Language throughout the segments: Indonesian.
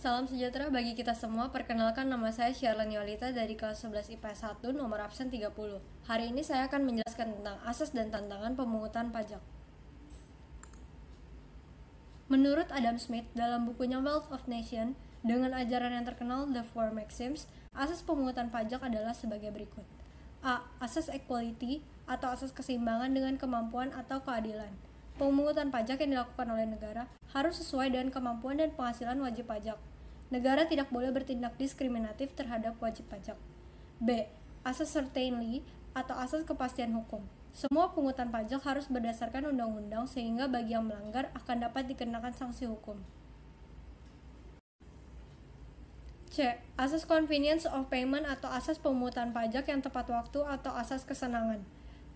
salam sejahtera bagi kita semua. Perkenalkan, nama saya Syarlani Yolita dari kelas 11 IPS 1, nomor absen 30. Hari ini saya akan menjelaskan tentang asas dan tantangan pemungutan pajak. Menurut Adam Smith dalam bukunya Wealth of Nations, dengan ajaran yang terkenal The Four Maxims, asas pemungutan pajak adalah sebagai berikut. A. Asas equality atau asas keseimbangan dengan kemampuan atau keadilan. Pemungutan pajak yang dilakukan oleh negara harus sesuai dengan kemampuan dan penghasilan wajib pajak. Negara tidak boleh bertindak diskriminatif terhadap wajib pajak. B. Asas certainty atau asas kepastian hukum. Semua pungutan pajak harus berdasarkan undang-undang sehingga bagi yang melanggar akan dapat dikenakan sanksi hukum. C. Asas convenience of payment atau asas pemungutan pajak yang tepat waktu atau asas kesenangan.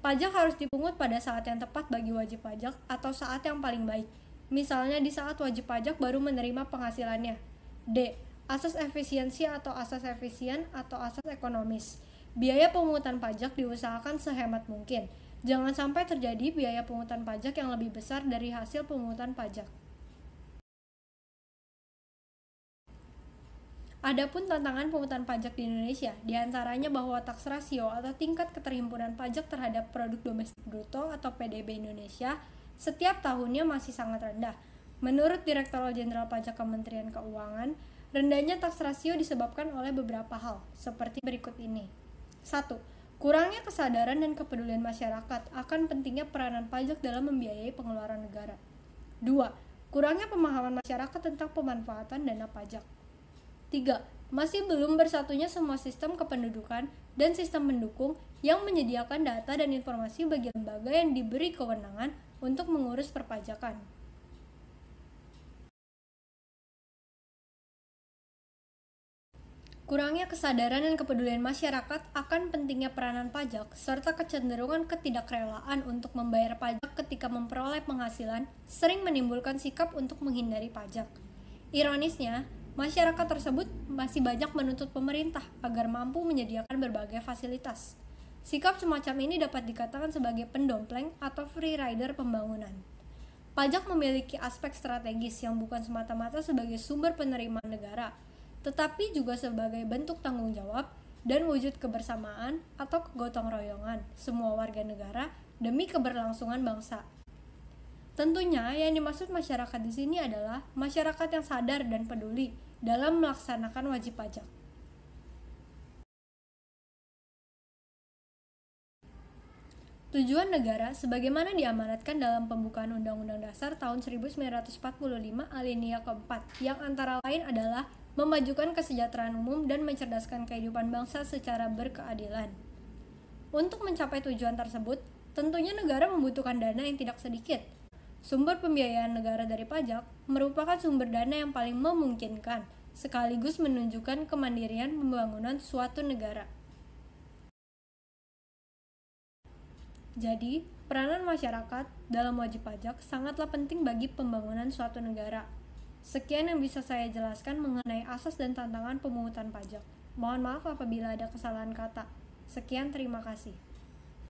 Pajak harus dipungut pada saat yang tepat bagi wajib pajak atau saat yang paling baik. Misalnya di saat wajib pajak baru menerima penghasilannya. D. Asas efisiensi atau asas efisien atau asas ekonomis. Biaya pemungutan pajak diusahakan sehemat mungkin. Jangan sampai terjadi biaya pemungutan pajak yang lebih besar dari hasil pemungutan pajak. Adapun tantangan pemungutan pajak di Indonesia, diantaranya bahwa tax ratio atau tingkat keterhimpunan pajak terhadap produk domestik bruto atau PDB Indonesia setiap tahunnya masih sangat rendah. Menurut Direktorat Jenderal Pajak Kementerian Keuangan, rendahnya tax ratio disebabkan oleh beberapa hal, seperti berikut ini. 1. Kurangnya kesadaran dan kepedulian masyarakat akan pentingnya peranan pajak dalam membiayai pengeluaran negara. 2. Kurangnya pemahaman masyarakat tentang pemanfaatan dana pajak. 3. Masih belum bersatunya semua sistem kependudukan dan sistem pendukung yang menyediakan data dan informasi bagi lembaga yang diberi kewenangan untuk mengurus perpajakan. Kurangnya kesadaran dan kepedulian masyarakat akan pentingnya peranan pajak serta kecenderungan ketidakrelaan untuk membayar pajak ketika memperoleh penghasilan sering menimbulkan sikap untuk menghindari pajak. Ironisnya, masyarakat tersebut masih banyak menuntut pemerintah agar mampu menyediakan berbagai fasilitas. Sikap semacam ini dapat dikatakan sebagai pendompleng atau free rider pembangunan. Pajak memiliki aspek strategis yang bukan semata-mata sebagai sumber penerimaan negara, tetapi juga sebagai bentuk tanggung jawab dan wujud kebersamaan atau kegotong royongan semua warga negara demi keberlangsungan bangsa. Tentunya yang dimaksud masyarakat di sini adalah masyarakat yang sadar dan peduli dalam melaksanakan wajib pajak. Tujuan negara sebagaimana diamanatkan dalam pembukaan Undang-Undang Dasar tahun 1945 alinea keempat, yang antara lain adalah memajukan kesejahteraan umum dan mencerdaskan kehidupan bangsa secara berkeadilan. Untuk mencapai tujuan tersebut, tentunya negara membutuhkan dana yang tidak sedikit. Sumber pembiayaan negara dari pajak merupakan sumber dana yang paling memungkinkan, sekaligus menunjukkan kemandirian pembangunan suatu negara. Jadi, peranan masyarakat dalam wajib pajak sangatlah penting bagi pembangunan suatu negara. Sekian yang bisa saya jelaskan mengenai asas dan tantangan pemungutan pajak. Mohon maaf apabila ada kesalahan kata. Sekian, terima kasih.